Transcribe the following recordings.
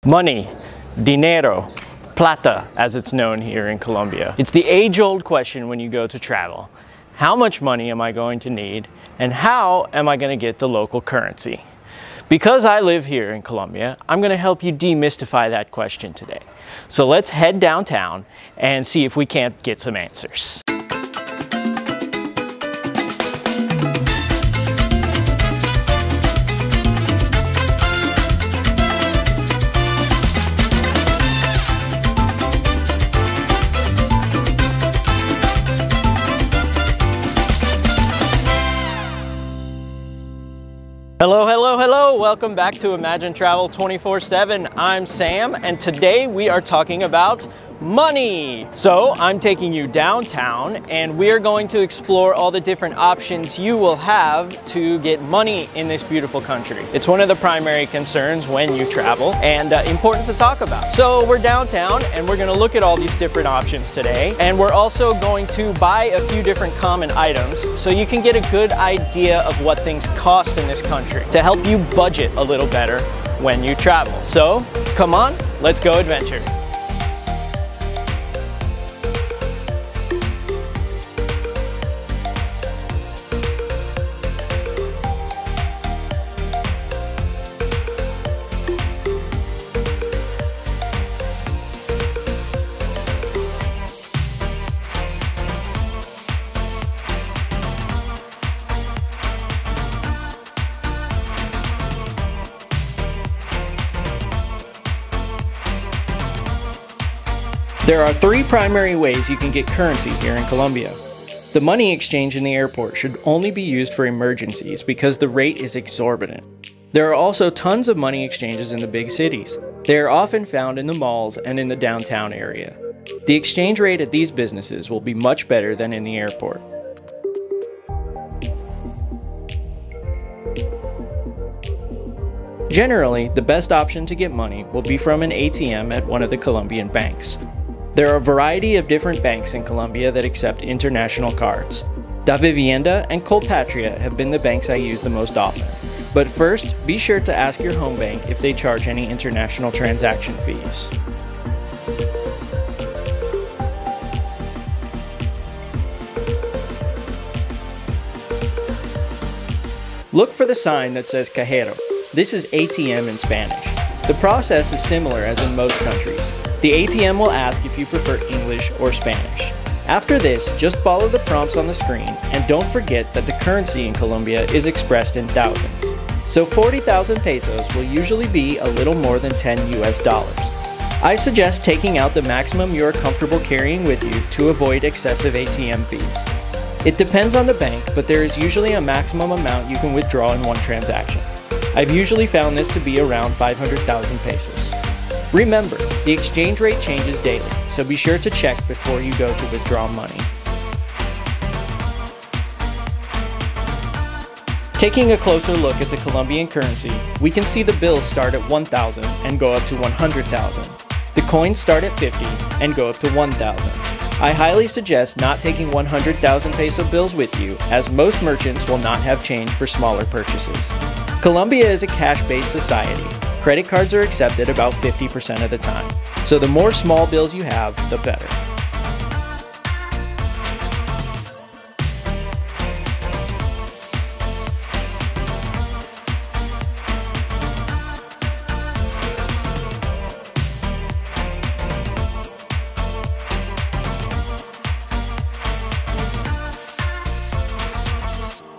Money, dinero, plata, as it's known here in Colombia. It's the age-old question when you go to travel. How much money am I going to need, and how am I going to get the local currency? Because I live here in Colombia, I'm going to help you demystify that question today. So let's head downtown and see if we can't get some answers. Hello, hello, hello! Welcome back to Imagine Travel 24/7. I'm Sam, and today we are talking about money. So I'm taking you downtown, and we are going to explore all the different options you will have to get money in this beautiful country. It's one of the primary concerns when you travel, and important to talk about. So we're downtown, and we're going to look at all these different options today, and we're also going to buy a few different common items so you can get a good idea of what things cost in this country to help you budget a little better when you travel. So come on, let's go adventure. There are three primary ways you can get currency here in Colombia. The money exchange in the airport should only be used for emergencies because the rate is exorbitant. There are also tons of money exchanges in the big cities. They are often found in the malls and in the downtown area. The exchange rate at these businesses will be much better than in the airport. Generally, the best option to get money will be from an ATM at one of the Colombian banks. There are a variety of different banks in Colombia that accept international cards. Davivienda and Ex-Patriot have been the banks I use the most often. But first, be sure to ask your home bank if they charge any international transaction fees. Look for the sign that says Cajero. This is ATM in Spanish. The process is similar as in most countries. The ATM will ask if you prefer English or Spanish. After this, just follow the prompts on the screen, and don't forget that the currency in Colombia is expressed in thousands. So 40,000 pesos will usually be a little more than 10 US dollars. I suggest taking out the maximum you are comfortable carrying with you to avoid excessive ATM fees. It depends on the bank, but there is usually a maximum amount you can withdraw in one transaction. I've usually found this to be around 500,000 pesos. Remember, the exchange rate changes daily, so be sure to check before you go to withdraw money. Taking a closer look at the Colombian currency, we can see the bills start at 1,000 and go up to 100,000. The coins start at 50 and go up to 1,000. I highly suggest not taking 100,000 peso bills with you, as most merchants will not have change for smaller purchases. Colombia is a cash-based society. Credit cards are accepted about 50% of the time, so the more small bills you have, the better.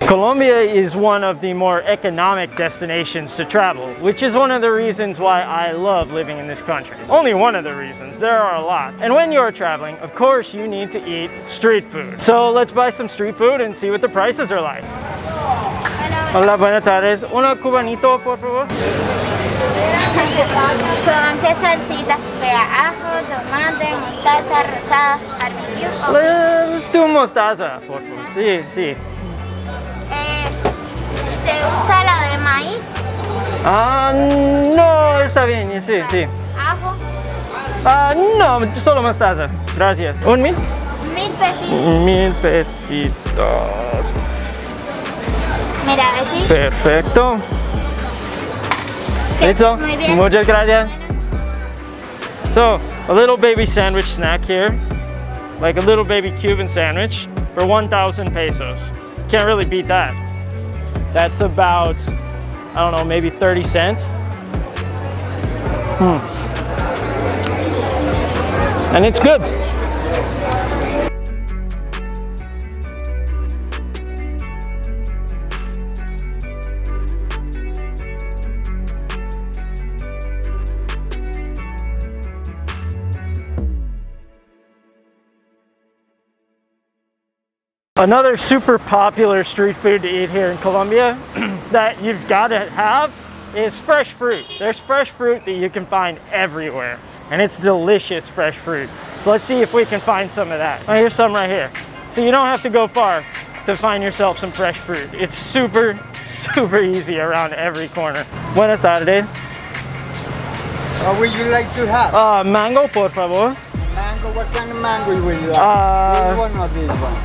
Colombia is one of the more economic destinations to travel, which is one of the reasons why I love living in this country. Only one of the reasons, there are a lot. And when you're traveling, of course you need to eat street food. So let's buy some street food and see what the prices are like. Hola, buenas tardes. Una cubanito, por favor. ¿Con qué salsita? Ajo, tomate, mostaza, rosada, barbecue. Let's do mostaza, por favor. Sí, sí. ¿Te gusta la de maíz? Ah, no, está bien, sí, sí. ¿Ajo? Ah, no, solo mostaza. Gracias. ¿Un mil? 1000 pesitos. 1000 pesitos. Mira, ¿sí? Perfecto. Que Listo. muy bien. Muchas gracias. So a little baby sandwich snack here, like a little baby Cuban sandwich for 1,000 pesos. Can't really beat that. That's about, I don't know, maybe 30 cents. And it's good. Another super popular street food to eat here in Colombia that you've got to have is fresh fruit. There's fresh fruit that you can find everywhere, and it's delicious fresh fruit. So let's see if we can find some of that. Oh, here's some right here. So you don't have to go far to find yourself some fresh fruit. It's super easy around every corner. Buenas tardes. What would you like to have? Mango, por favor. Mango, what kind of mango will you have? This one or this one?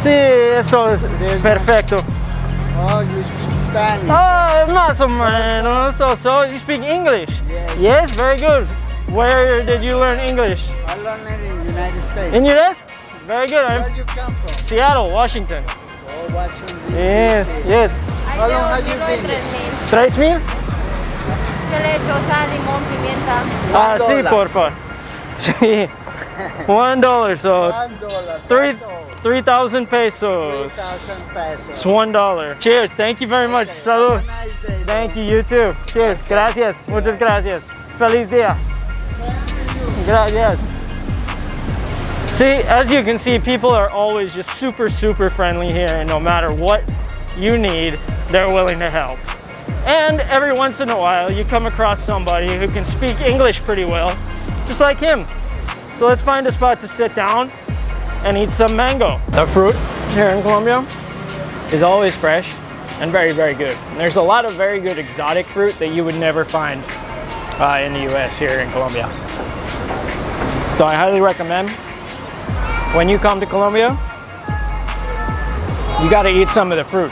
Sí, eso es perfecto. Oh, you speak Spanish. Oh, más o menos. So you speak English? Yes. Yes, very good. Where did you learn English? I learned it in the United States. In US? Very good. Where do you come from? Seattle, Washington. Oh, Washington. Yes, yes. How long have you been here? 3,000? ¿Qué le echo? Sal, limón, pimienta. Ah, sí, por favor. Sí. $1, so $1. 3,000 pesos. 3,000 pesos. It's $1. Cheers. Thank you very much. Salud. Have a nice day. Thank you. You too. Cheers. Gracias. Muchas gracias. Feliz día. Gracias. See, as you can see, people are always just super friendly here, and no matter what you need, they're willing to help. And every once in a while, you come across somebody who can speak English pretty well, just like him. So let's find a spot to sit down and eat some mango. The fruit here in Colombia is always fresh and very good. And there's a lot of very good exotic fruit that you would never find in the US here in Colombia. So I highly recommend, when you come to Colombia, you gotta eat some of the fruit.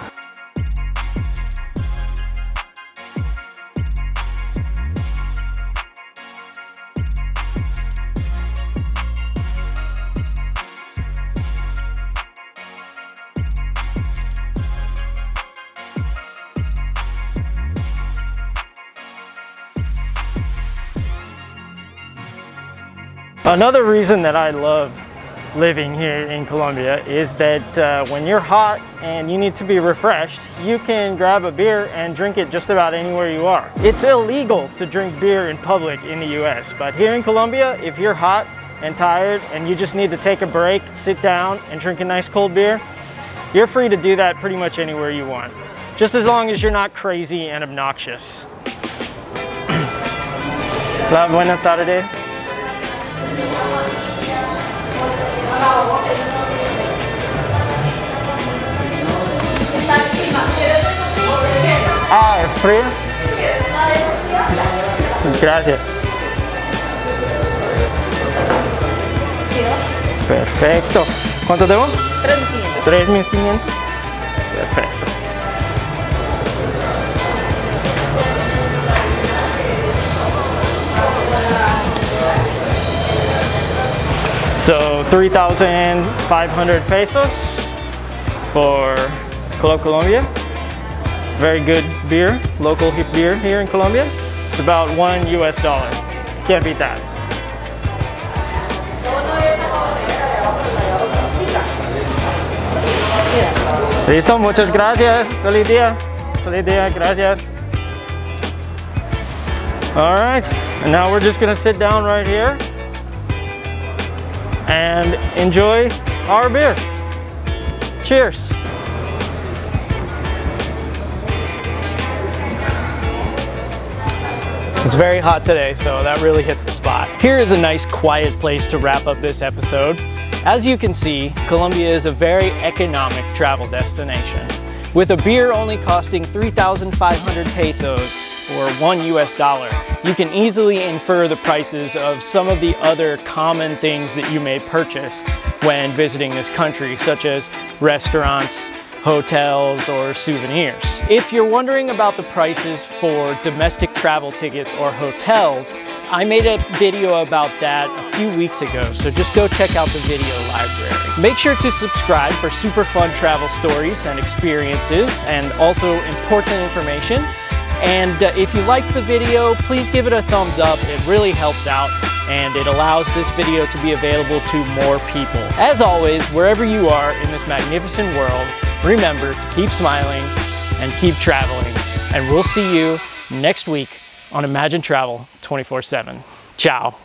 Another reason that I love living here in Colombia is that when you're hot and you need to be refreshed, you can grab a beer and drink it just about anywhere you are. It's illegal to drink beer in public in the US, but here in Colombia, if you're hot and tired and you just need to take a break, sit down and drink a nice cold beer, you're free to do that pretty much anywhere you want, just as long as you're not crazy and obnoxious. Buenas tardes. Ah, ¿es frío? Gracias. Perfecto. ¿Cuánto debo? 3.500. 3.500. Perfecto. So 3,500 pesos for Colombia. Very good beer, local beer here in Colombia. It's about $1 US. Can't beat that. Listo, muchas gracias. Feliz día. Feliz día, gracias. All right, and now we're just gonna sit down right here and enjoy our beer. Cheers. It's very hot today, so that really hits the spot. Here is a nice quiet place to wrap up this episode. As you can see, Colombia is a very economic travel destination. With a beer only costing 3,500 pesos, or $1 US, you can easily infer the prices of some of the other common things that you may purchase when visiting this country, such as restaurants, hotels, or souvenirs. If you're wondering about the prices for domestic travel tickets or hotels, I made a video about that a few weeks ago, so just go check out the video library. Make sure to subscribe for super fun travel stories and experiences and also important information. And if you liked the video, please give it a thumbs up. It really helps out and it allows this video to be available to more people. As always, wherever you are in this magnificent world, remember to keep smiling and keep traveling. And we'll see you next week on Imagine Travel 24/7. Ciao.